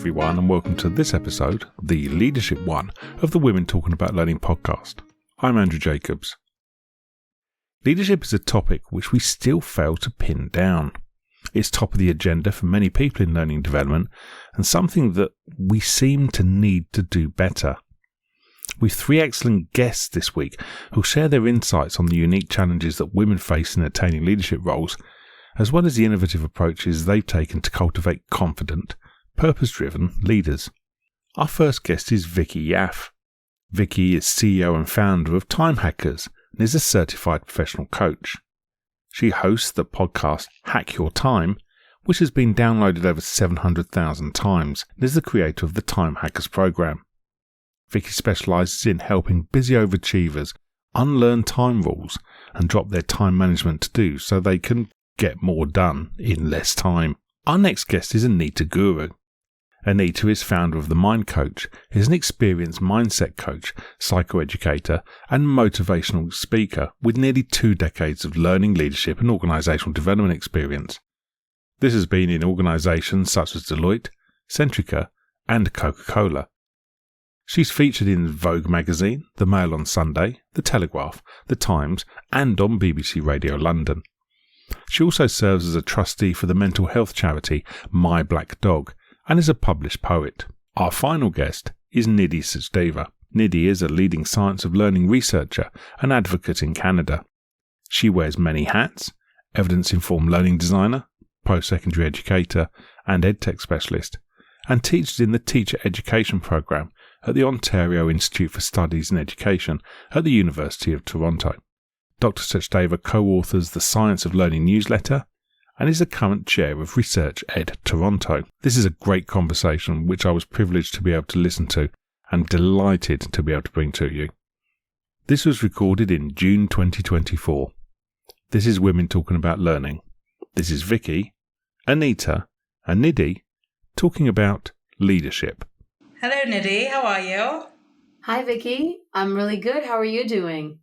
everyone, and welcome to this episode, the leadership one, of the Women Talking About Learning podcast. I'm Andrew Jacobs. Leadership is a topic which we still fail to pin down. It's top of the agenda for many people in learning development, and something that we seem to need to do better. We've three excellent guests this week who'll share their insights on the unique challenges that women face in attaining leadership roles, as well as the innovative approaches they've taken to cultivate confident, purpose-driven leaders. Our first guest is Vicky Yaffe. Vicky is CEO and founder of Time Hackers and is a certified professional coach. She hosts the podcast Hack Your Time, which has been downloaded over 700,000 times, and is the creator of the Time Hackers program. Vicky specialises in helping busy overachievers unlearn time rules and drop their time management to-do so they can get more done in less time. Our next guest is Anita Guru. Anita is founder of The Mind Coach, is an experienced mindset coach, psychoeducator, and motivational speaker with nearly 2 decades of learning, leadership, and organisational development experience. This has been in organisations such as Deloitte, Centrica, and Coca-Cola. She's featured in Vogue magazine, The Mail on Sunday, The Telegraph, The Times, and on BBC Radio London. She also serves as a trustee for the mental health charity My Black Dog and is a published poet. Our final guest is Nidhi Sachdeva. Nidhi is a leading science of learning researcher and advocate in Canada. She wears many hats: evidence-informed learning designer, post-secondary educator and edtech specialist, and teaches in the teacher education program at the Ontario Institute for Studies in Education at the University of Toronto. Dr. Sachdeva co-authors the Science of Learning newsletter and is the current chair of Research Ed Toronto. This is a great conversation which I was privileged to be able to listen to and delighted to be able to bring to you. This was recorded in June 2024. This is Women Talking About Learning. This is Vicky, Anita and Nidhi talking about leadership. Hello Nidhi, how are you? Hi Vicky, I'm really good. How are you doing?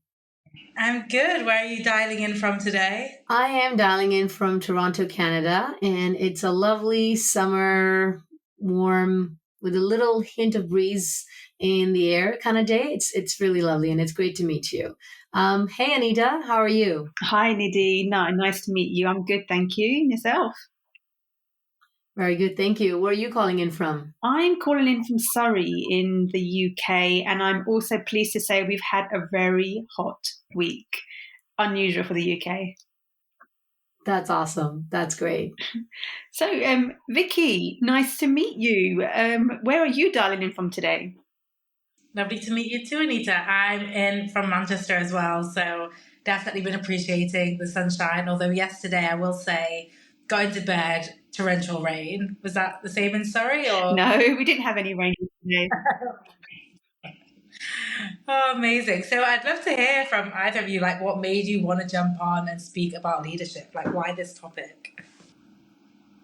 I'm good. Where are you dialing in from today? I am dialing in from Toronto, Canada, and it's a lovely summer, warm, with a little hint of breeze in the air kind of day. It's really lovely, and it's great to meet you. Hey Anita, how are you? Hi Nidhi, nice to meet you. I'm good, thank you. And yourself? Very good, thank you. Where are you calling in from? I'm calling in from Surrey in the UK, and I'm also pleased to say we've had a very hot week. Unusual for the UK. That's awesome. That's great. So, Vicky, nice to meet you. Where are you dialing in from today? Lovely to meet you too, Anita. I'm in from Manchester as well, so definitely been appreciating the sunshine. Although yesterday, I will say, got into bed, torrential rain. Was that the same in Surrey? Or no, we didn't have any rain today. Oh, amazing. So I'd love to hear from either of you, like what made you want to jump on and speak about leadership? Like why this topic?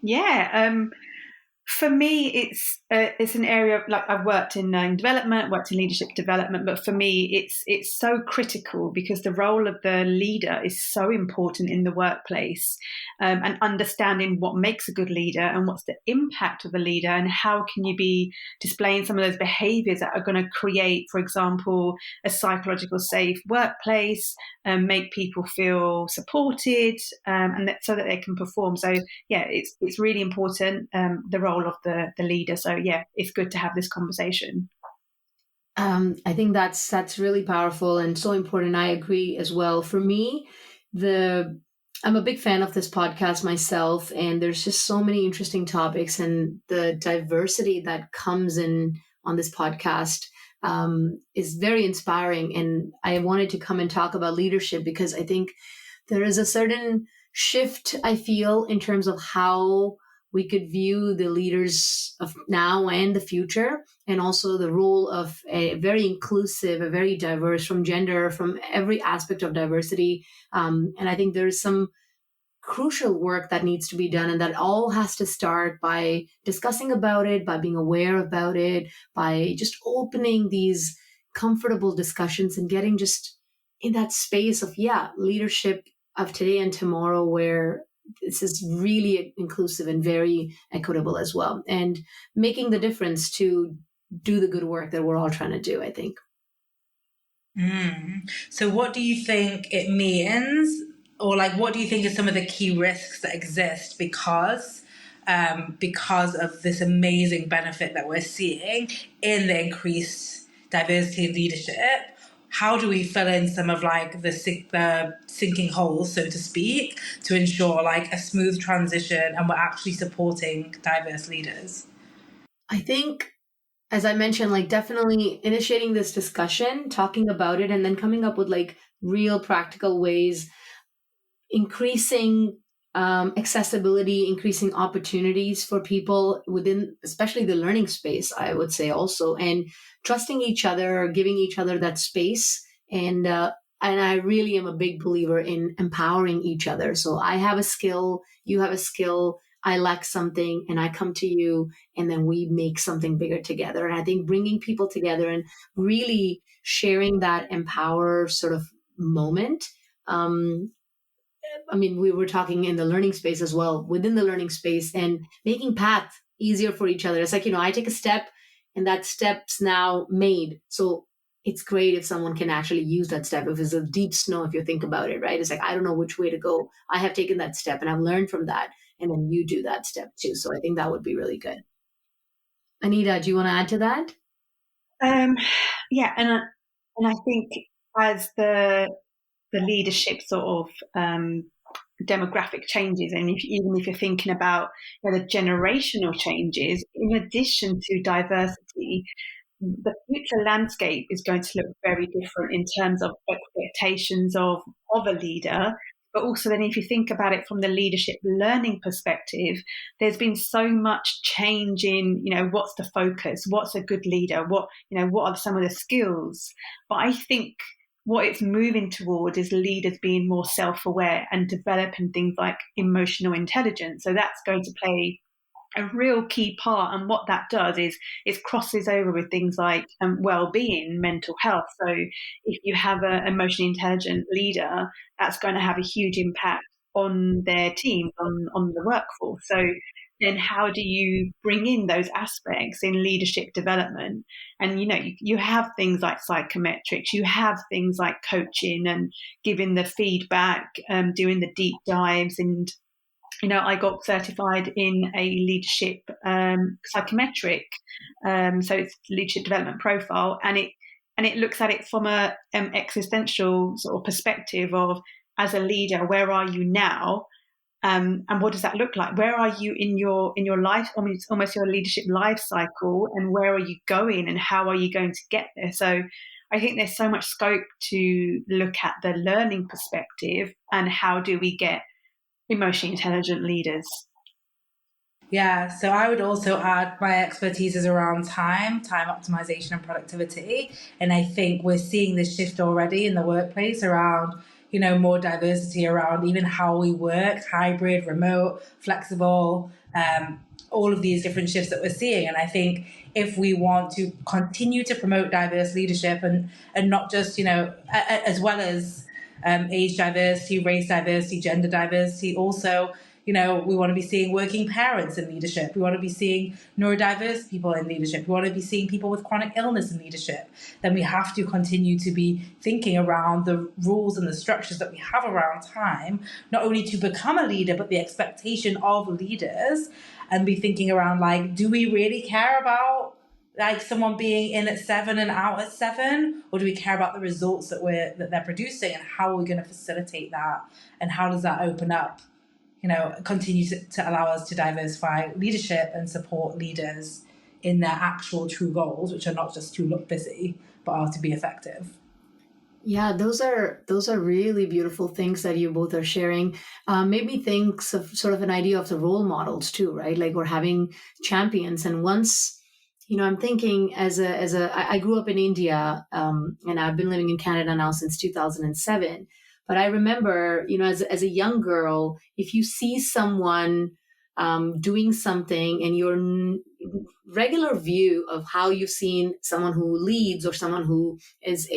Yeah, for me, it's an area like I've worked in development, worked in leadership development, but for me, it's so critical because the role of the leader is so important in the workplace, and understanding what makes a good leader and what's the impact of a leader and how can you be displaying some of those behaviours that are going to create, for example, a psychological safe workplace, make people feel supported, and so that they can perform. So yeah, it's really important, the role of the leader. So yeah, it's good to have this conversation. I think that's really powerful and so important. I agree as well. For me, I'm a big fan of this podcast myself, and there's just so many interesting topics, and the diversity that comes in on this podcast is very inspiring. And I wanted to come and talk about leadership because I think there is a certain shift, I feel, in terms of how we could view the leaders of now and the future, and also the role of a very inclusive, a very diverse, from gender, from every aspect of diversity. And I think there's some crucial work that needs to be done, and that all has to start by discussing about it, by being aware about it, by just opening these comfortable discussions and getting just in that space of, leadership of today and tomorrow, where this is really inclusive and very equitable as well, and making the difference to do the good work that we're all trying to do, I think. So what do you think it means, or like what do you think are some of the key risks that exist because of this amazing benefit that we're seeing in the increased diversity in leadership? How do we fill in some of like the sinking holes, so to speak, to ensure like a smooth transition and we're actually supporting diverse leaders? I think, as I mentioned, like definitely initiating this discussion, talking about it, and then coming up with like real practical ways, increasing accessibility, increasing opportunities for people within, especially the learning space, I would say also, and trusting each other, giving each other that space. And I really am a big believer in empowering each other. So I have a skill, you have a skill, I lack something, and I come to you, and then we make something bigger together. And I think bringing people together and really sharing that empower sort of moment. I mean, we were talking in the learning space as well, within the learning space, and making path easier for each other. It's like, I take a step and that step's now made. So it's great if someone can actually use that step. If it's a deep snow, if you think about it, right? It's like, I don't know which way to go. I have taken that step and I've learned from that. And then you do that step too. So I think that would be really good. Anita, do you want to add to that? Yeah, and I think as the leadership sort of demographic changes, and even if you're thinking about the generational changes, in addition to diversity, the future landscape is going to look very different in terms of expectations of a leader. But also then if you think about it from the leadership learning perspective, there's been so much change in, what's the focus, what's a good leader, what are some of the skills. But I think what it's moving toward is leaders being more self-aware and developing things like emotional intelligence. So that's going to play a real key part. And what that does is it crosses over with things like well-being, mental health. So if you have an emotionally intelligent leader, that's going to have a huge impact on their team, on the workforce. So then how do you bring in those aspects in leadership development? And, you have things like psychometrics, you have things like coaching and giving the feedback, doing the deep dives. And, I got certified in a leadership psychometric. So it's leadership development profile. And it looks at it from a existential sort of perspective of, as a leader, where are you now? And what does that look like? Where are you in your life, almost your leadership life cycle, and where are you going and how are you going to get there? So I think there's so much scope to look at the learning perspective and how do we get emotionally intelligent leaders. Yeah, so I would also add my expertise is around time optimization and productivity. And I think we're seeing this shift already in the workplace around more diversity around even how we work, hybrid, remote, flexible, all of these different shifts that we're seeing. And I think if we want to continue to promote diverse leadership and not just, as well as age diversity, race diversity, gender diversity, also, we want to be seeing working parents in leadership. We want to be seeing neurodiverse people in leadership. We want to be seeing people with chronic illness in leadership. Then we have to continue to be thinking around the rules and the structures that we have around time, not only to become a leader, but the expectation of leaders, and be thinking around like, do we really care about like someone being in at 7 and out at 7, or do we care about the results that they're producing, and how are we going to facilitate that, and how does that open up, continue to allow us to diversify leadership and support leaders in their actual true goals, which are not just to look busy, but are to be effective. Yeah, those are really beautiful things that you both are sharing. Made me think of sort of an idea of the role models too, right? Like we're having champions, and once. I'm thinking I grew up in India, and I've been living in Canada now since 2007. But I remember, as a young girl, if you see someone doing something and your regular view of how you've seen someone who leads or someone who is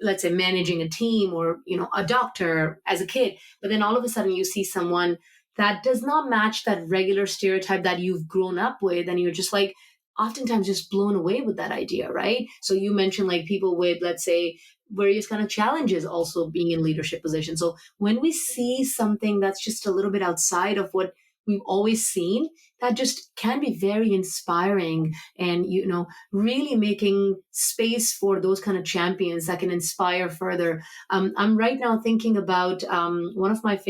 let's say managing a team or, a doctor as a kid, but then all of a sudden you see someone that does not match that regular stereotype that you've grown up with, and you're just like oftentimes just blown away with that idea, right? So you mentioned like people with, let's say, various kind of challenges also being in leadership positions. So when we see something that's just a little bit outside of what we've always seen, that just can be very inspiring, and really making space for those kind of champions that can inspire further. I'm right now thinking about one of my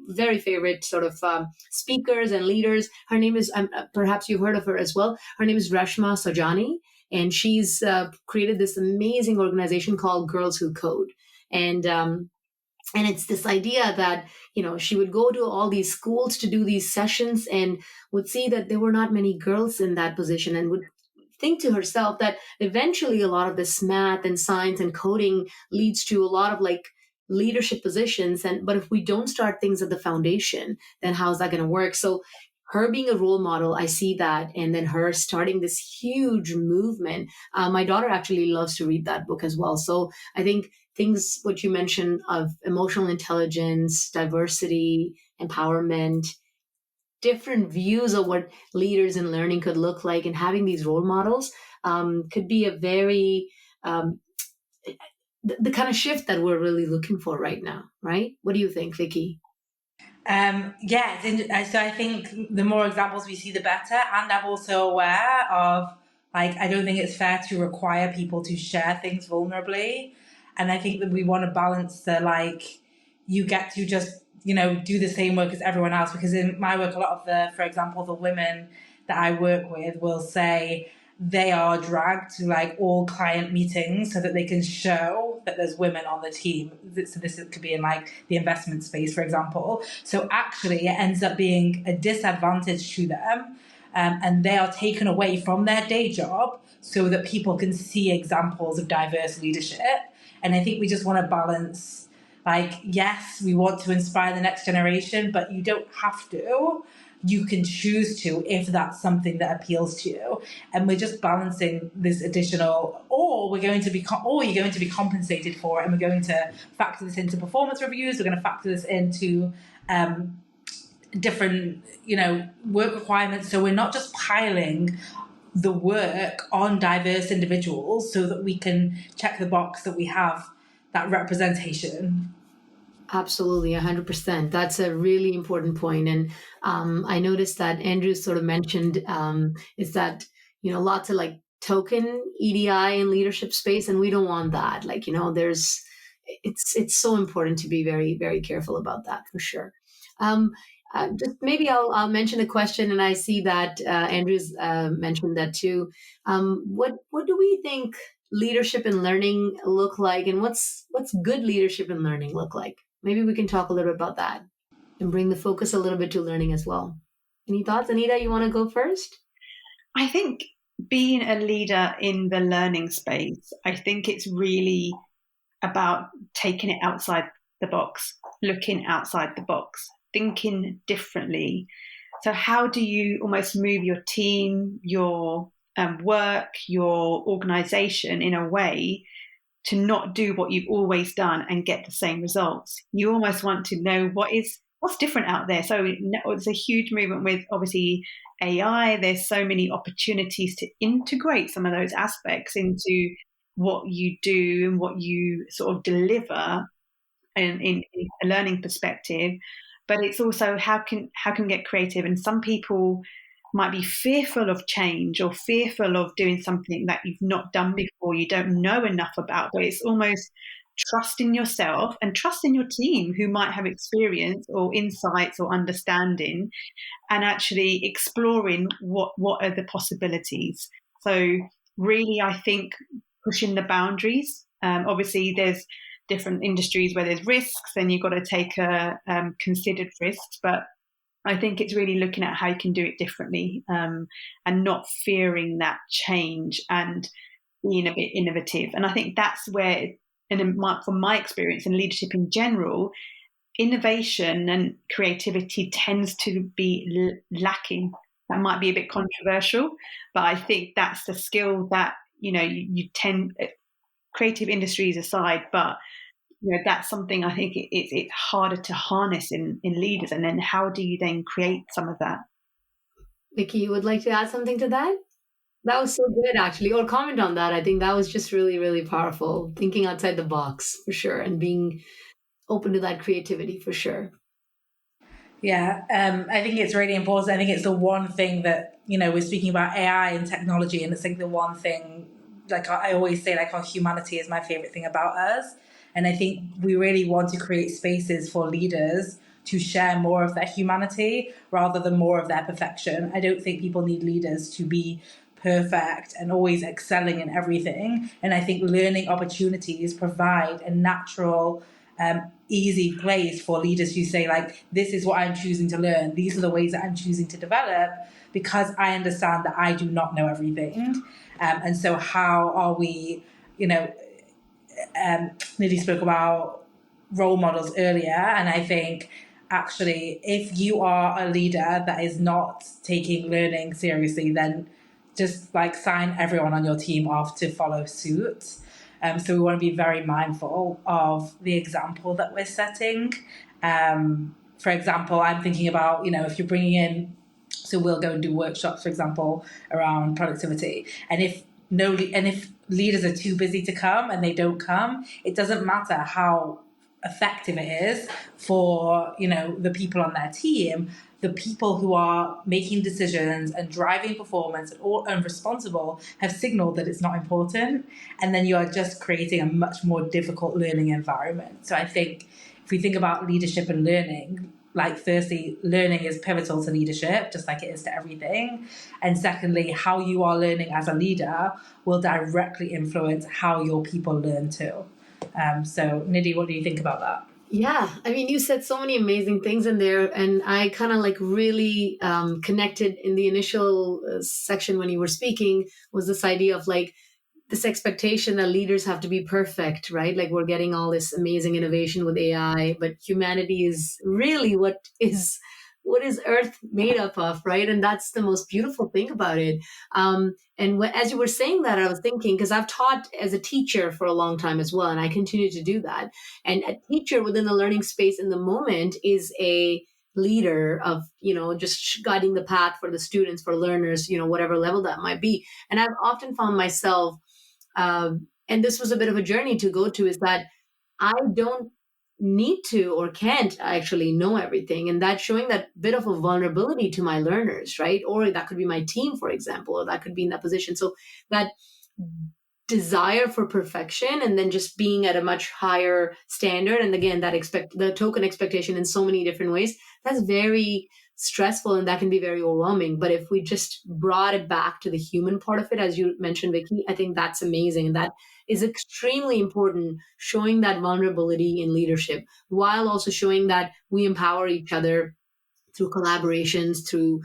very favorite sort of speakers and leaders. Her name is, perhaps you've heard of her as well. Her name is Reshma Saujani, and she's created this amazing organization called Girls Who Code. And it's this idea that, she would go to all these schools to do these sessions and would see that there were not many girls in that position, and would think to herself that eventually a lot of this math and science and coding leads to a lot of like leadership positions. But if we don't start things at the foundation, then how's that going to work? So her being a role model, I see that. And then her starting this huge movement. My daughter actually loves to read that book as well. So I think things, what you mentioned of emotional intelligence, diversity, empowerment, different views of what leaders in learning could look like, and having these role models could be a very, the kind of shift that we're really looking for right now, right? What do you think, Vicky? So I think the more examples we see, the better. And I'm also aware of, I don't think it's fair to require people to share things vulnerably. And I think that we want to balance the, you get to just, do the same work as everyone else. Because in my work, a lot of for example, the women that I work with will say they are dragged to all client meetings so that they can show that there's women on the team. So this could be in the investment space, for example. So actually it ends up being a disadvantage to them. And they are taken away from their day job so that people can see examples of diverse leadership. And I think we just want to balance, yes, we want to inspire the next generation, but you don't have to. You can choose to if that's something that appeals to you. And we're just balancing this additional, or you're going to be compensated for it, and we're going to factor this into performance reviews. We're going to factor this into different, work requirements. So we're not just piling the work on diverse individuals so that we can check the box that we have that representation. Absolutely, 100%. That's a really important point. And I noticed that Andrew sort of mentioned is that, lots of token EDI in leadership space, and we don't want that. It's so important to be very, very careful about that, for sure. Just maybe I'll mention a question, and I see that Andrew's mentioned that too. What do we think leadership and learning look like, and what's good leadership and learning look like? Maybe we can talk a little bit about that and bring the focus a little bit to learning as well. Any thoughts, Anita? You want to go first? I think being a leader in the learning space, I think it's really about taking it outside the box, looking outside the box, thinking differently. So how do you almost move your team, your work, your organization in a way to not do what you've always done and get the same results? You almost want to know what's different out there. So it's a huge movement with obviously AI. There's so many opportunities to integrate some of those aspects into what you do and what you sort of deliver in a learning perspective. But it's also how can get creative. And some people might be fearful of change or fearful of doing something that you've not done before, you don't know enough about. But it's almost trusting yourself and trusting your team who might have experience or insights or understanding, and actually exploring what are the possibilities. So really, I think pushing the boundaries. Obviously, there's different industries where there's risks and you've got to take considered risks, but I think it's really looking at how you can do it differently, and not fearing that change and being a bit innovative. And I think that's where, from my experience in leadership in general, innovation and creativity tends to be lacking. That might be a bit controversial, but I think that's the skill that, you tend, creative industries aside, but that's something I think it's harder to harness in leaders. And then how do you then create some of that? Vicky, you would like to add something to that? That was so good, actually, or comment on that. I think that was just really, really powerful. Thinking outside the box, for sure, and being open to that creativity, for sure. Yeah, I think it's really important. I think it's the one thing that, we're speaking about AI and technology, and it's like the one thing, like I always say, like our humanity is my favorite thing about us. And I think we really want to create spaces for leaders to share more of their humanity rather than more of their perfection. I don't think people need leaders to be perfect and always excelling in everything. And I think learning opportunities provide a natural, easy place for leaders who say, like, this is what I'm choosing to learn. These are the ways that I'm choosing to develop because I understand that I do not know everything. And so how are we, Nidhi spoke about role models earlier. And I think actually, if you are a leader that is not taking learning seriously, then just like sign everyone on your team off to follow suit. So we want to be very mindful of the example that we're setting. For example, I'm thinking about, if you're bringing in, so we'll go and do workshops, for example, around productivity. And if leaders are too busy to come and they don't come, it doesn't matter how effective it is for, the people on their team. The people who are making decisions and driving performance and responsible have signaled that it's not important. And then you are just creating a much more difficult learning environment. So I think if we think about leadership and learning, like, firstly, learning is pivotal to leadership, just like it is to everything. And secondly, how you are learning as a leader will directly influence how your people learn too. So Nidhi, what do you think about that? Yeah, I mean, you said so many amazing things in there, and I kind of like really connected in the initial section when you were speaking was this idea of like this expectation that leaders have to be perfect, right? Like we're getting all this amazing innovation with AI, but humanity is really what is Earth made up of, right? And that's the most beautiful thing about it. As you were saying that, I was thinking, because I've taught as a teacher for a long time as well, and I continue to do that. And a teacher within the learning space in the moment is a leader of, just guiding the path for the students, for learners, whatever level that might be. And I've often found myself, and this was a bit of a journey to go to, is that I don't need to or can't actually know everything. And that's showing that bit of a vulnerability to my learners, right? Or that could be my team, for example, or that could be in that position. So that desire for perfection and then just being at a much higher standard. And again, the token expectation in so many different ways, that's very stressful and that can be very overwhelming. But if we just brought it back to the human part of it, as you mentioned, Vicky, I think that's amazing. And that is extremely important, showing that vulnerability in leadership while also showing that we empower each other through collaborations, through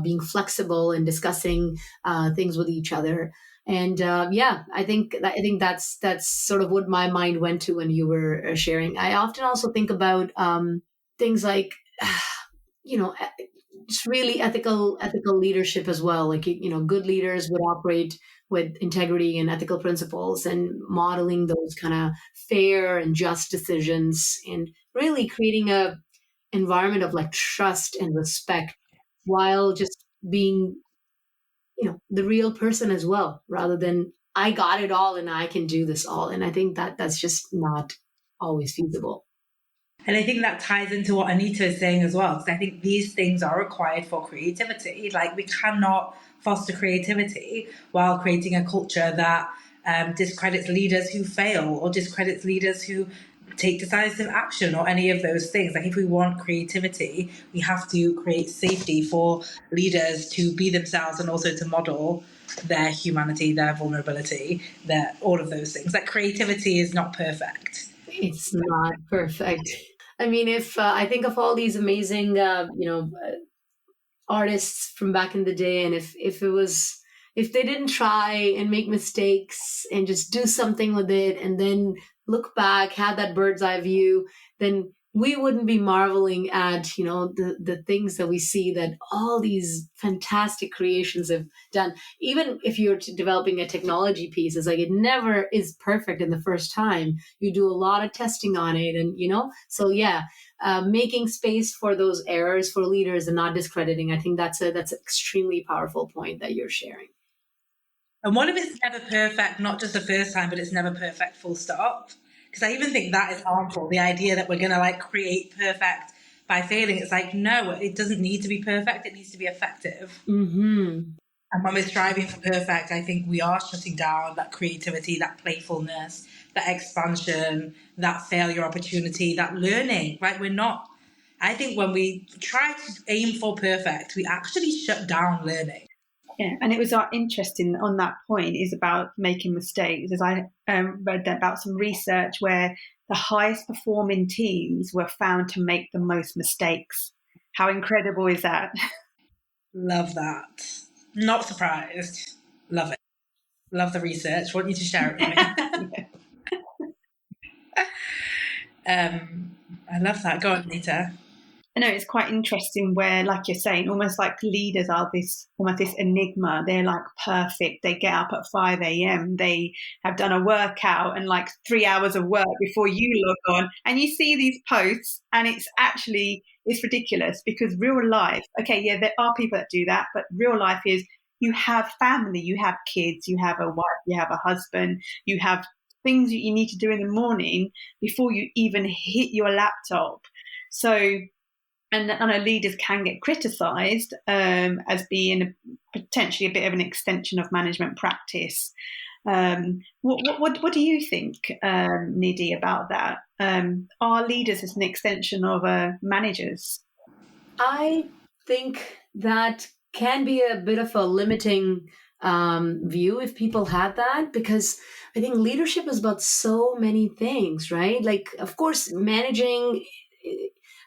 being flexible and discussing things with each other. And I think that's sort of what my mind went to when you were sharing. I often also think about things like, just really ethical leadership as well. Like, good leaders would operate with integrity and ethical principles and modeling those kind of fair and just decisions and really creating a environment of like trust and respect while just being, the real person as well, rather than I got it all and I can do this all. And I think that's just not always feasible. And I think that ties into what Anita is saying as well, because I think these things are required for creativity. Like, we cannot foster creativity while creating a culture that discredits leaders who fail or discredits leaders who take decisive action or any of those things. Like, if we want creativity, we have to create safety for leaders to be themselves and also to model their humanity, their vulnerability, all of those things. Like, creativity is not perfect. It's not perfect. I mean, if I think of all these amazing, artists from back in the day, and if they didn't try and make mistakes and just do something with it and then look back, have that bird's eye view, then we wouldn't be marveling at, the things that we see that all these fantastic creations have done. Even if you're developing a technology piece, it's like it never is perfect in the first time. You do a lot of testing on it, and so yeah, making space for those errors for leaders and not discrediting. I think that's an extremely powerful point that you're sharing. And what if it's never perfect, not just the first time, but it's never perfect, full stop? Because I even think that is harmful. The idea that we're going to like create perfect by failing. It's like, no, it doesn't need to be perfect. It needs to be effective. Mm-hmm. And when we're striving for perfect, I think we are shutting down that creativity, that playfulness, that expansion, that failure opportunity, that learning, right? I think when we try to aim for perfect, we actually shut down learning. Yeah, and it was interesting on that point is about making mistakes, as I read about some research where the highest performing teams were found to make the most mistakes. How incredible is that? Love that. Not surprised. Love it. Love the research. Want you to share it with me. I love that. Go on, Nita. I know it's quite interesting where, like you're saying, almost like leaders are almost this enigma. They're like perfect. They get up at 5 a.m. They have done a workout and like 3 hours of work before you log on. And you see these posts and it's ridiculous because real life, okay, yeah, there are people that do that, but real life is you have family, you have kids, you have a wife, you have a husband, you have things that you need to do in the morning before you even hit your laptop. So, and I know leaders can get criticised as being potentially a bit of an extension of management practice. What do you think, Nidhi, about that? Are leaders as an extension of managers? I think that can be a bit of a limiting view if people had that, because I think leadership is about so many things, right? Like, of course, managing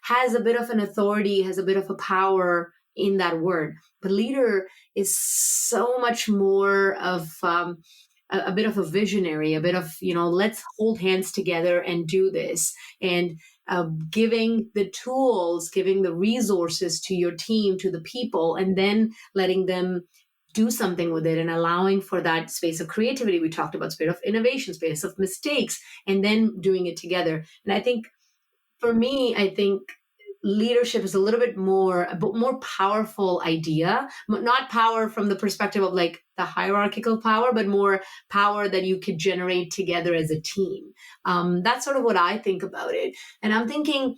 has a bit of an authority, has a bit of a power in that word. But leader is so much more of a bit of a visionary, a bit of, let's hold hands together and do this. And giving the tools, giving the resources to your team, to the people, and then letting them do something with it and allowing for that space of creativity. We talked about space of innovation, space of mistakes, and then doing it together. And I think for me, I think leadership is a little bit more powerful idea, not power from the perspective of like the hierarchical power, but more power that you could generate together as a team. That's sort of what I think about it. And I'm thinking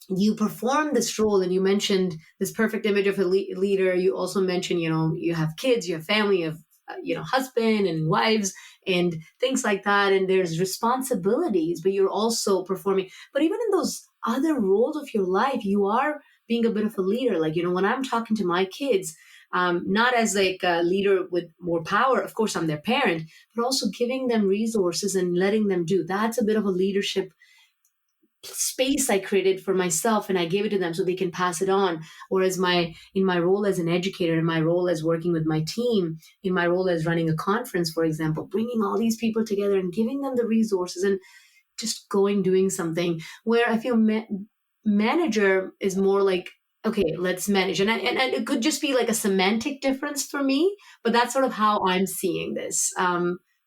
you perform this role, and you mentioned this perfect image of a leader. You also mentioned, you have kids, you have family, you have husband and wives and things like that. And there's responsibilities, but you're also performing. But even in those other roles of your life, you are being a bit of a leader. Like, when I'm talking to my kids, not as like a leader with more power, of course, I'm their parent, but also giving them resources and letting them do. That's a bit of a leadership space I created for myself, and I gave it to them so they can pass it on. Or in my role as an educator, in my role as working with my team, in my role as running a conference, for example, bringing all these people together and giving them the resources and just doing something where I feel manager is more like, okay, let's manage. And it could just be like a semantic difference for me, but that's sort of how I'm seeing this.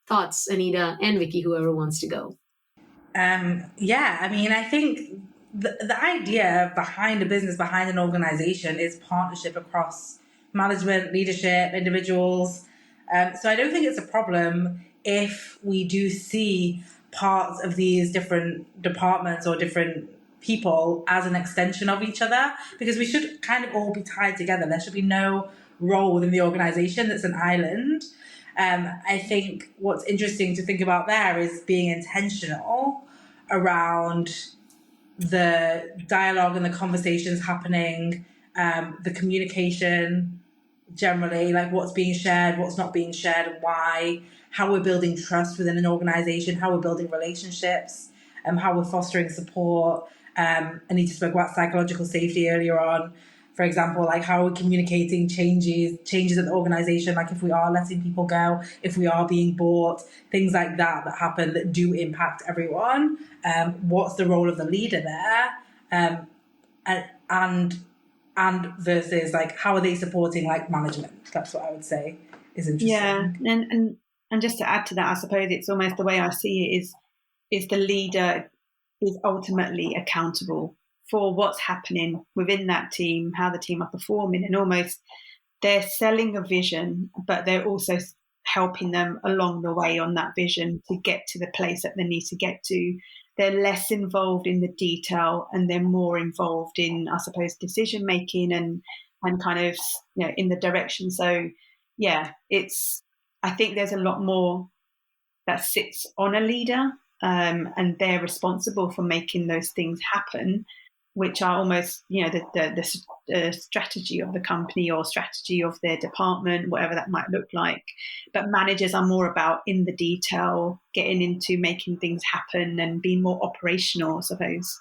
Thoughts, Anita and Vicky, whoever wants to go. I think the idea behind a business, behind an organization, is partnership across management, leadership, individuals. So I don't think it's a problem if we do see parts of these different departments or different people as an extension of each other, because we should kind of all be tied together. There should be no role within the organization that's an island. I think what's interesting to think about there is being intentional around the dialogue and the conversations happening, the communication generally, like what's being shared, what's not being shared, and why, how we're building trust within an organization, how we're building relationships, how we're fostering support. Anita spoke about psychological safety earlier on. For example, like how are we communicating changes in the organization, like if we are letting people go, if we are being bought, things like that happen that do impact everyone. What's the role of the leader there? And versus like how are they supporting like management? That's what I would say is interesting. Yeah, and just to add to that, I suppose it's almost the way I see it is the leader is ultimately accountable for what's happening within that team, how the team are performing, and almost they're selling a vision, but they're also helping them along the way on that vision to get to the place that they need to get to. They're less involved in the detail and they're more involved in, I suppose, decision making and kind of, in the direction. So, yeah, I think there's a lot more that sits on a leader, and they're responsible for making those things happen, which are almost, the strategy of the company or strategy of their department, whatever that might look like. But managers are more about in the detail, getting into making things happen and being more operational, I suppose.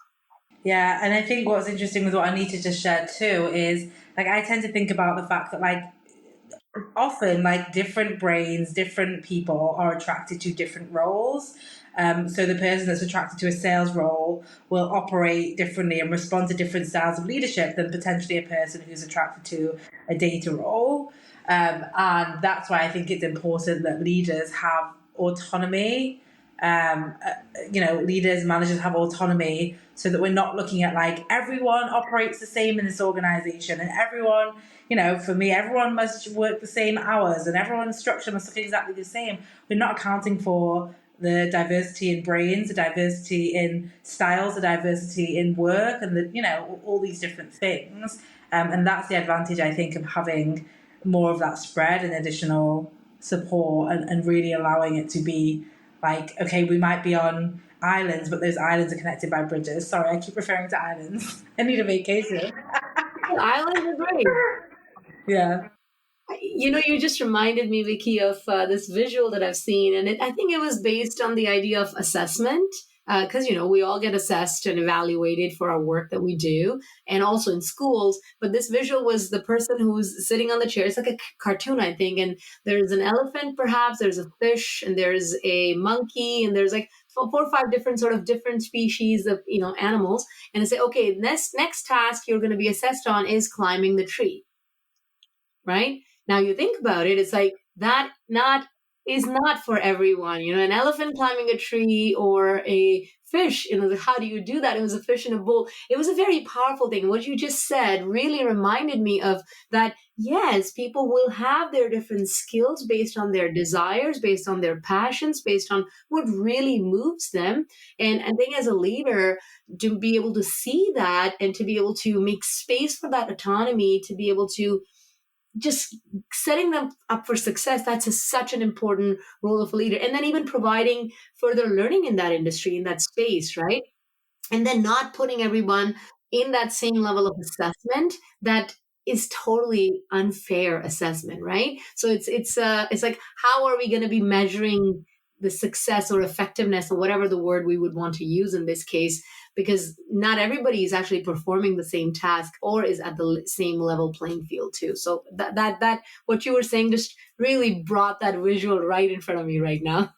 Yeah, and I think what's interesting with what Anita just shared too is, like, I tend to think about the fact that, like, often, like, different brains, different people are attracted to different roles. So the person that's attracted to a sales role will operate differently and respond to different styles of leadership than potentially a person who's attracted to a data role. And that's why I think it's important that leaders have autonomy. Leaders, managers have autonomy so that we're not looking at like everyone operates the same in this organization and everyone, for me, everyone must work the same hours and everyone's structure must look exactly the same. We're not accounting for the diversity in brains, the diversity in styles, the diversity in work, and all these different things. And that's the advantage, I think, of having more of that spread and additional support and really allowing it to be like, okay, we might be on islands, but those islands are connected by bridges. Sorry, I keep referring to islands. I need a vacation. Islands are great. Yeah. You just reminded me, Vicky, of this visual that I've seen, and I think it was based on the idea of assessment, because we all get assessed and evaluated for our work that we do, and also in schools. But this visual was the person who's sitting on the chair. It's like a cartoon, I think, and there's an elephant, perhaps. There's a fish, and there's a monkey, and there's like 4 or 5 different species of animals. And I say, okay, next task you're going to be assessed on is climbing the tree, right? Now you think about it, it's like that is not for everyone. An elephant climbing a tree or a fish, how do you do that? It was a fish in a bowl. It was a very powerful thing. What you just said really reminded me of that. Yes, people will have their different skills based on their desires, based on their passions, based on what really moves them. And I think as a leader, to be able to see that and to be able to make space for that autonomy, to be able to just setting them up for success, that's such an important role of a leader. And then even providing further learning in that industry, in that space, right? And then not putting everyone in that same level of assessment that is totally unfair assessment, right? So it's like, how are we going to be measuring the success or effectiveness or whatever the word we would want to use in this case, because not everybody is actually performing the same task or is at the same level playing field too. So that what you were saying just really brought that visual right in front of me right now.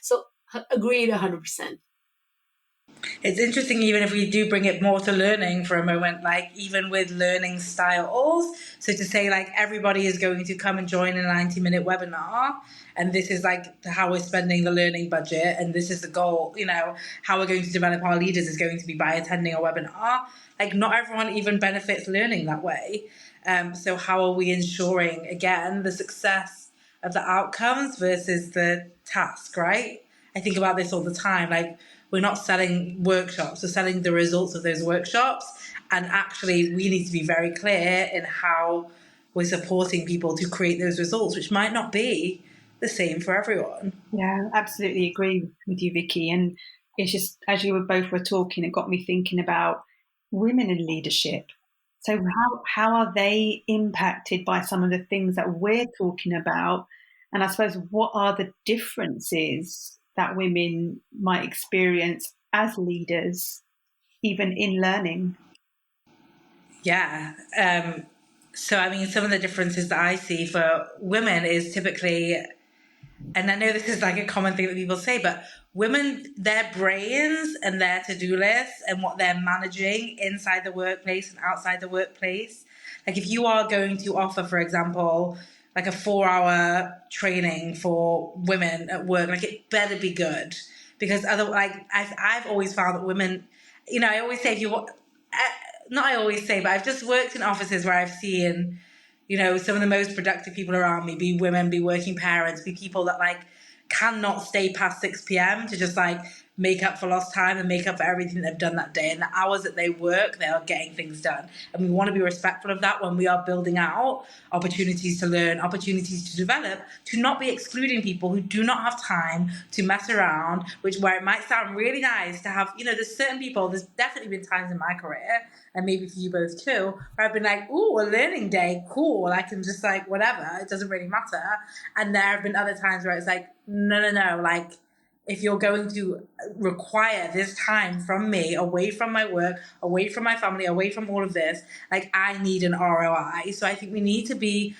So agreed 100%. It's interesting, even if we do bring it more to learning for a moment, like even with learning styles. So to say like everybody is going to come and join a 90-minute webinar, and this is like how we're spending the learning budget, and this is the goal, how we're going to develop our leaders is going to be by attending a webinar. Like not everyone even benefits learning that way. So how are we ensuring, again, the success of the outcomes versus the task, right? I think about this all the time. Like, we're not selling workshops, we're selling the results of those workshops. And actually, we need to be very clear in how we're supporting people to create those results, which might not be the same for everyone. Yeah, absolutely agree with you, Vicky. And it's just, as you both were talking, it got me thinking about women in leadership. So how are they impacted by some of the things that we're talking about? And I suppose, what are the differences that women might experience as leaders, even in learning? Yeah. So, I mean, some of the differences that I see for women is typically, and I know this is like a common thing that people say, but women, their brains and their to-do lists and what they're managing inside the workplace and outside the workplace. Like if you are going to offer, for example, like a 4-hour training for women at work, like it better be good. Because otherwise, like I've always found that women, I always say if you want, not I always say, but I've just worked in offices where I've seen, some of the most productive people around me be women, be working parents, be people that like cannot stay past 6 p.m. to just like make up for lost time and make up for everything they've done that day. And the hours that they work, they are getting things done. And we want to be respectful of that when we are building out opportunities to learn, opportunities to develop, to not be excluding people who do not have time to mess around, where it might sound really nice to have, there's certain people, there's definitely been times in my career, and maybe for you both too, where I've been like, ooh, a learning day, cool. I can just like, whatever, it doesn't really matter. And there have been other times where it's like, no, like, if you're going to require this time from me, away from my work, away from my family, away from all of this, like I need an ROI. So I think we need to be,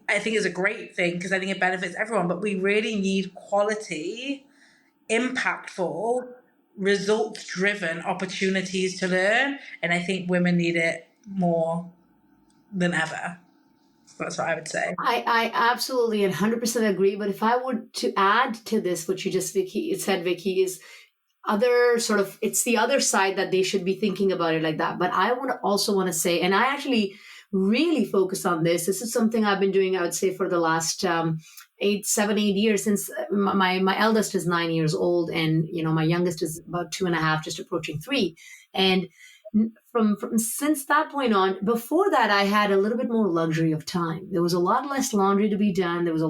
I think it's a great thing because I think it benefits everyone, but we really need quality, impactful, results-driven opportunities to learn. And I think women need it more than ever. That's what I would say. I absolutely 100% agree. But if I were to add to this, what you just said, Vicky, is it's the other side that they should be thinking about it like that. But I would also want to say, and I actually really focus on this. This is something I've been doing, I would say, for the last 7, 8 years, since my eldest is 9 years old, and my youngest is about 2.5, just approaching 3. And from since that point on, before that, I had a little bit more luxury of time. There was a lot less laundry to be done. There was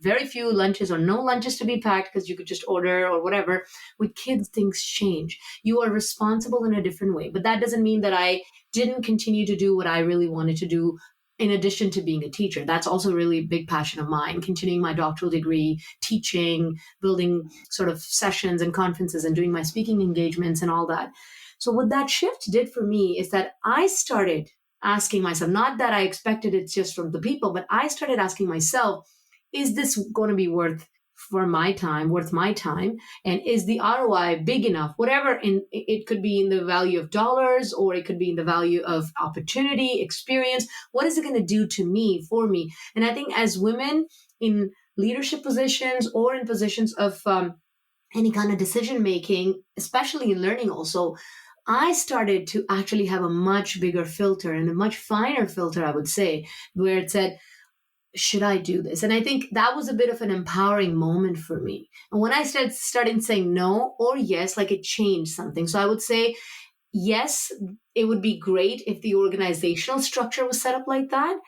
very few lunches or no lunches to be packed because you could just order or whatever. With kids, things change. You are responsible in a different way. But that doesn't mean that I didn't continue to do what I really wanted to do in addition to being a teacher. That's also really a big passion of mine, continuing my doctoral degree, teaching, building sort of sessions and conferences and doing my speaking engagements and all that. So what that shift did for me is that I started asking myself, not that I expected it just from the people, but I started asking myself, is this going to be worth my time? And is the ROI big enough? Whatever, it could be in the value of dollars, or it could be in the value of opportunity, experience. What is it going to do to me, for me? And I think as women in leadership positions or in positions of any kind of decision making, especially in learning also, I started to actually have a much bigger filter and a much finer filter, I would say, where it said, should I do this? And I think that was a bit of an empowering moment for me. And when I started saying no or yes, like it changed something. So I would say, yes, it would be great if the organizational structure was set up like that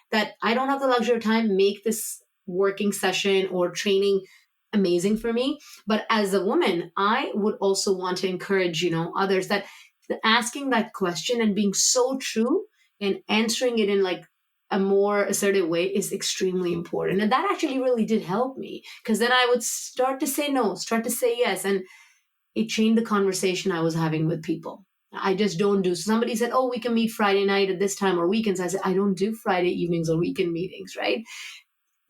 I don't have the luxury of time, make this working session or training amazing for me. But as a woman, I would also want to encourage, others that asking that question and being so true and answering it in like a more assertive way is extremely important. And that actually really did help me, because then I would start to say no, start to say yes. And it changed the conversation I was having with people. I just don't do. Somebody said, oh, we can meet Friday night at this time or weekends. I said, I don't do Friday evenings or weekend meetings, right?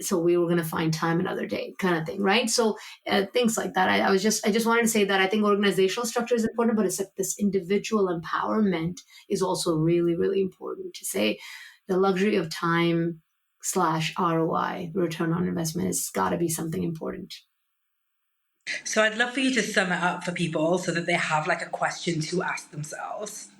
So we were going to find time another day, kind of thing, right? So things like that. I just wanted to say that I think organizational structure is important, but it's like this individual empowerment is also really, really important to say. The luxury of time / ROI, return on investment, has got to be something important. So I'd love for you to sum it up for people so that they have like a question to ask themselves.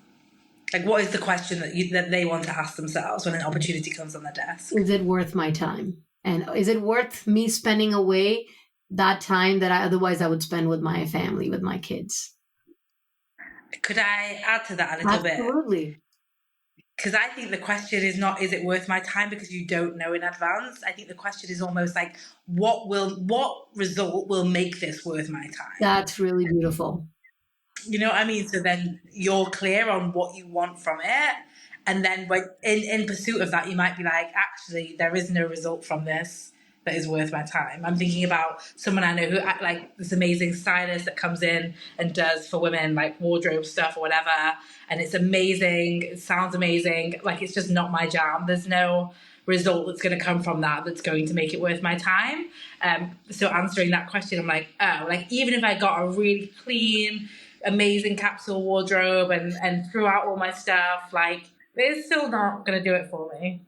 Like, what is the question that they want to ask themselves when an opportunity comes on their desk? Is it worth my time? And is it worth me spending away that time that I would spend with my family, with my kids? Could I add to that a little bit? Absolutely. Because I think the question is not, is it worth my time? Because you don't know in advance. I think the question is almost like, what result will make this worth my time? That's really beautiful. You know what I mean? So then you're clear on what you want from it. And then in pursuit of that, you might be like, actually, there is no result from this. that is worth my time. I'm thinking about someone I know who, like this amazing stylist that comes in and does for women like wardrobe stuff or whatever, and it's amazing. It sounds amazing. Like, it's just not my jam. There's no result that's going to come from that that's going to make it worth my time. So answering that question, I'm like, oh, like even if I got a really clean, amazing capsule wardrobe and threw out all my stuff, like it's still not going to do it for me.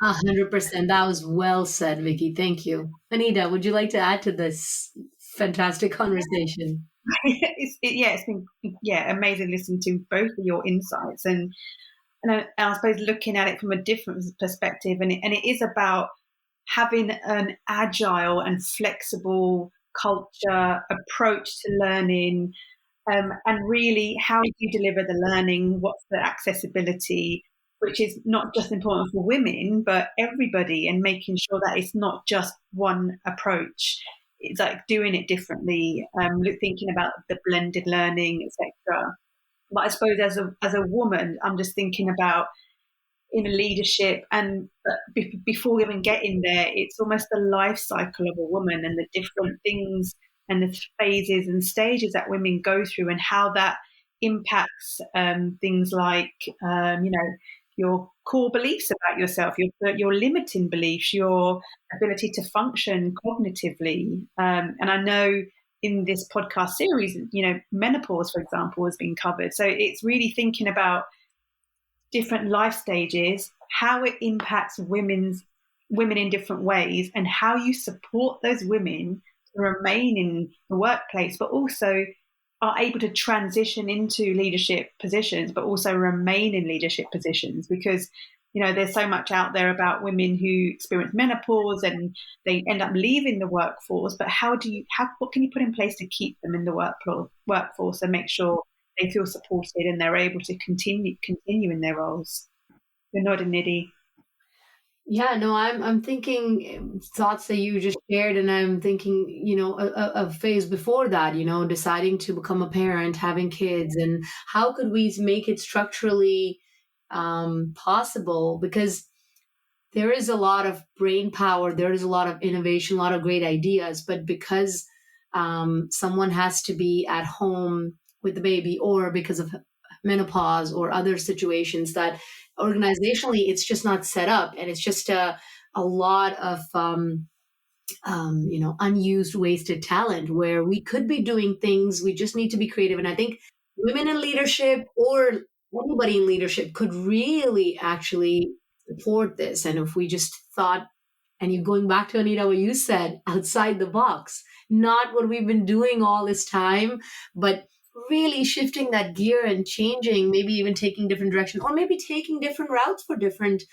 100%. That was well said, Vicky. Thank you. Anita, would you like to add to this fantastic conversation? It's been amazing listening to both of your insights, and I suppose looking at it from a different perspective, and it is about having an agile and flexible culture approach to learning, and really how do you deliver the learning, what's the accessibility, which is not just important for women, but everybody, and making sure that it's not just one approach. It's like doing it differently, thinking about the blended learning, etc. But I suppose as a woman, I'm just thinking about in leadership, and before even getting there, it's almost the life cycle of a woman and the different things and the phases and stages that women go through, and how that impacts things like your core beliefs about yourself, your limiting beliefs, your ability to function cognitively. And I know in this podcast series, menopause, for example, has been covered. So it's really thinking about different life stages, how it impacts women in different ways, and how you support those women to remain in the workplace, but also are able to transition into leadership positions, but also remain in leadership positions. Because, there's so much out there about women who experience menopause and they end up leaving the workforce. But what can you put in place to keep them in the workforce and make sure they feel supported and they're able to continue in their roles? You're nodding, Nidhi. Yeah, no, I'm thinking thoughts that you just shared, and I'm thinking, a phase before that, deciding to become a parent, having kids, and how could we make it structurally possible? Because there is a lot of brain power, there is a lot of innovation, a lot of great ideas, but because someone has to be at home with the baby, or because of menopause or other situations that organizationally it's just not set up, and it's just a lot of unused, wasted talent where we could be doing things. We just need to be creative, and I think women in leadership or anybody in leadership could really actually support this. And if we just thought, and you going back to Anita, what you said, outside the box, not what we've been doing all this time, but really shifting that gear and changing, maybe even taking different direction, or maybe taking different routes for different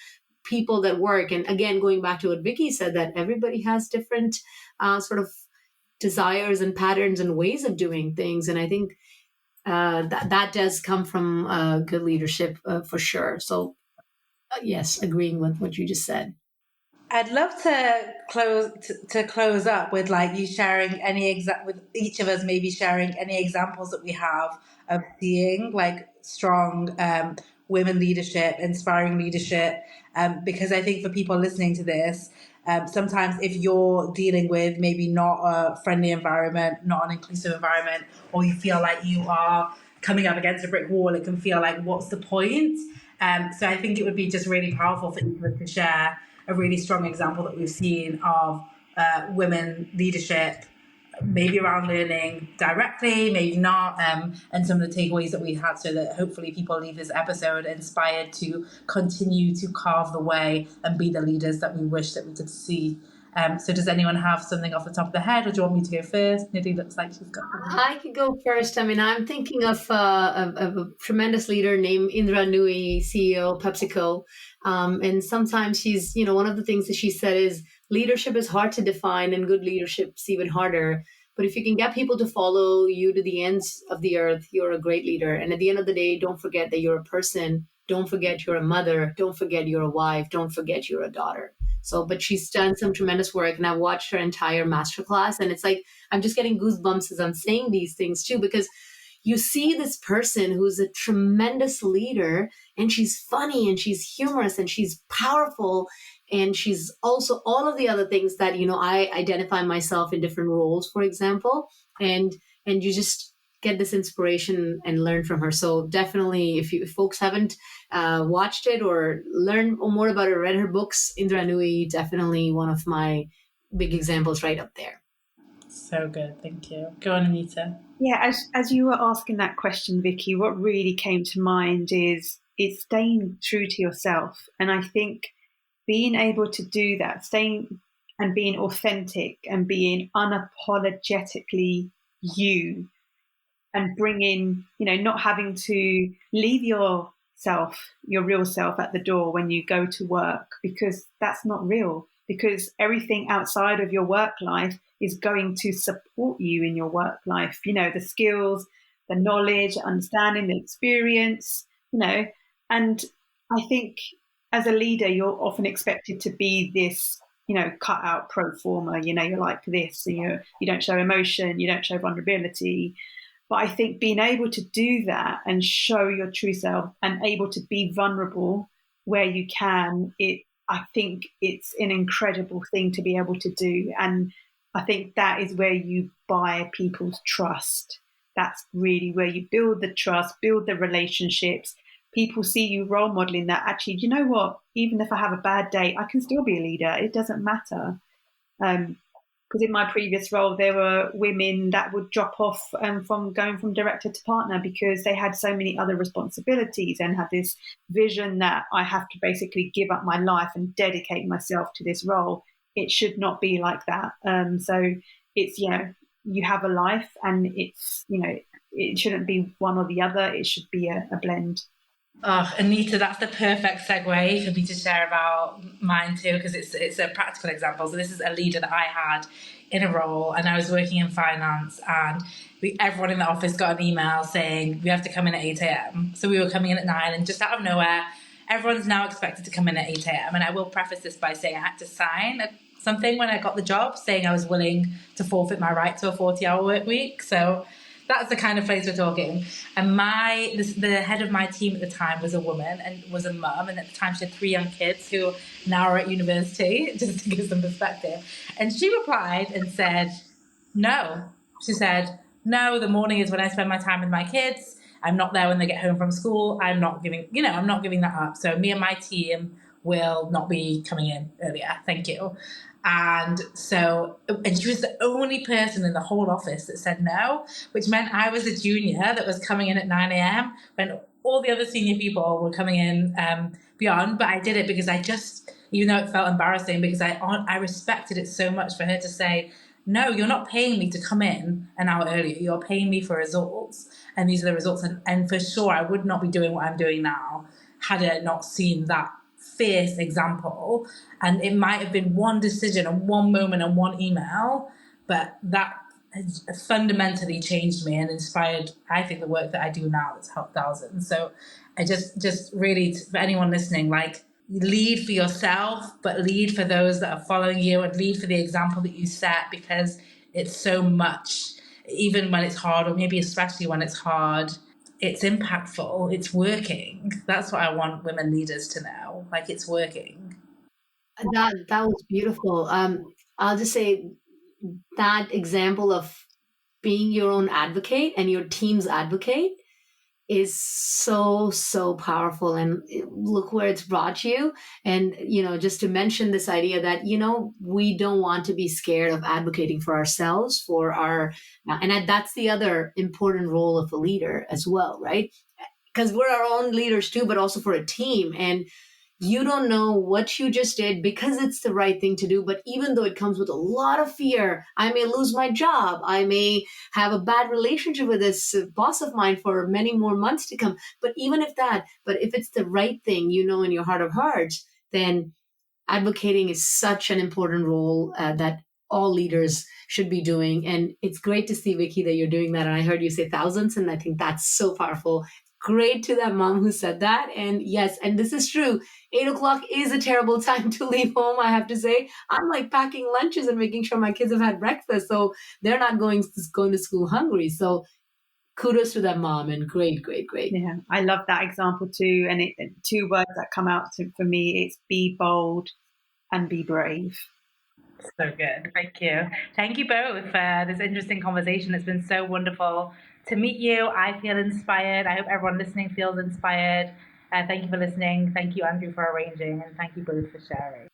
people that work. And again, going back to what Vicky said, that everybody has different sort of desires and patterns and ways of doing things. And I think that does come from good leadership for sure. So yes, agreeing with what you just said. I'd love to close up with like you sharing with each of us maybe sharing any examples that we have of seeing like strong women leadership, inspiring leadership, because I think for people listening to this, sometimes if you're dealing with maybe not a friendly environment, not an inclusive environment, or you feel like you are coming up against a brick wall, it can feel like, what's the point? So I think it would be just really powerful for each of us to share a really strong example that we've seen of women leadership, maybe around learning directly, maybe not, and some of the takeaways that we've had, so that hopefully people leave this episode inspired to continue to carve the way and be the leaders that we wish that we could see. So does anyone have something off the top of their head, or do you want me to go first? Nidhi looks like she's got something. I could go first. I mean, I'm thinking of a tremendous leader named Indra Nooyi, CEO of PepsiCo. And sometimes she's, one of the things that she said is leadership is hard to define and good leadership's even harder. But if you can get people to follow you to the ends of the earth, you're a great leader. And at the end of the day, don't forget that you're a person. Don't forget you're a mother. Don't forget you're a wife. Don't forget you're a daughter. So, but she's done some tremendous work, and I've watched her entire masterclass, and it's like, I'm just getting goosebumps as I'm saying these things too, because, you see this person who's a tremendous leader, and she's funny and she's humorous and she's powerful, and she's also all of the other things that, I identify myself in different roles, for example, and you just get this inspiration and learn from her. So definitely, if folks haven't watched it or learned more about her, read her books, Indra Nooyi, definitely one of my big examples right up there. So good. Thank you. Go on, Anita. Yeah, as you were asking that question, Vicky, what really came to mind is staying true to yourself. And I think being able to do that, staying and being authentic and being unapologetically you, and bringing, not having to leave your real self at the door when you go to work, because that's not real, because everything outside of your work life is going to support you in your work life, the skills, the knowledge, understanding, the experience, and I think as a leader, you're often expected to be this, cut out pro forma, you're like this, you don't show emotion, you don't show vulnerability. But I think being able to do that and show your true self and able to be vulnerable where you can, I think it's an incredible thing to be able to do. And I think that is where you buy people's trust. That's really where you build the trust, build the relationships. People see you role modeling that actually, you know what, even if I have a bad day, I can still be a leader. It doesn't matter. Because in my previous role, there were women that would drop off from going from director to partner because they had so many other responsibilities and had this vision that I have to basically give up my life and dedicate myself to this role. It should not be like that. So it's, you have a life, and it's, it shouldn't be one or the other. It should be a blend. Oh, Anita, that's the perfect segue for me to share about mine too, because it's a practical example. So this is a leader that I had in a role, and I was working in finance, and everyone in the office got an email saying we have to come in at 8 a.m. So we were coming in at 9, and just out of nowhere, everyone's now expected to come in at 8 a.m. And I will preface this by saying I had to sign something when I got the job saying I was willing to forfeit my right to a 40-hour work week. So that's the kind of place we're talking. And the head of my team at the time was a woman and was a mum. And at the time she had 3 young kids who now are at university, just to give some perspective. And she replied and said, no. She said, no, the morning is when I spend my time with my kids. I'm not there when they get home from school. I'm not giving that up. So me and my team will not be coming in earlier. Thank you. And she was the only person in the whole office that said no, which meant I was a junior that was coming in at 9 a.m. when all the other senior people were coming in beyond. But I did it because I just, even though it felt embarrassing, because I respected it so much for her to say, no, you're not paying me to come in an hour earlier. You're paying me for results. And these are the results. And for sure, I would not be doing what I'm doing now had I not seen that fierce example. And it might have been one decision and one moment and one email, but that has fundamentally changed me and inspired, I think, the work that I do now that's helped thousands. So I just really, for anyone listening, like, lead for yourself, but lead for those that are following you, and lead for the example that you set, because it's so much, even when it's hard, or maybe especially when it's hard, it's impactful, it's working. That's what I want women leaders to know, like, it's working. That was beautiful. I'll just say that example of being your own advocate and your team's advocate is so, so powerful. And look where it's brought you. And, just to mention this idea that, we don't want to be scared of advocating for ourselves, and that's the other important role of a leader as well, right? Because we're our own leaders too, but also for a team. And you don't know what you just did because it's the right thing to do. But even though it comes with a lot of fear, I may lose my job. I may have a bad relationship with this boss of mine for many more months to come. But if it's the right thing, in your heart of hearts, then advocating is such an important role that all leaders should be doing. And it's great to see, Vicky, that you're doing that. And I heard you say thousands, and I think that's so powerful. Great to that mom who said that. And yes, and this is true. 8 o'clock is a terrible time to leave home, I have to say. I'm like packing lunches and making sure my kids have had breakfast, so they're not going to school hungry. So kudos to that mom, and great. Yeah, I love that example too. And two words that come out for me, it's be bold and be brave. So good. Thank you. Thank you both for this interesting conversation. It's been so wonderful to meet you. I feel inspired. I hope everyone listening feels inspired. Thank you for listening. Thank you, Andrew, for arranging. And thank you both for sharing.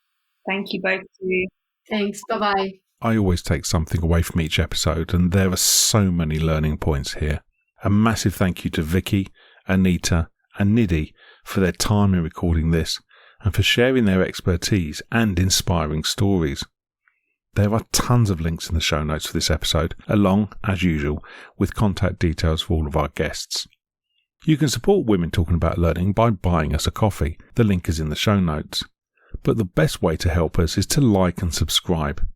Thank you both too. Thanks. Bye-bye. I always take something away from each episode, and there are so many learning points here. A massive thank you to Vicky, Anita, and Nidhi for their time in recording this and for sharing their expertise and inspiring stories. There are tons of links in the show notes for this episode, along, as usual, with contact details for all of our guests. You can support Women Talking About Learning by buying us a coffee. The link is in the show notes. But the best way to help us is to like and subscribe.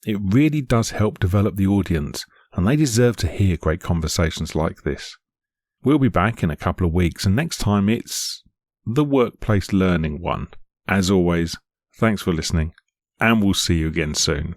It really does help develop the audience, and they deserve to hear great conversations like this. We'll be back in a couple of weeks, and next time it's the Workplace Learning one. As always, thanks for listening, and we'll see you again soon.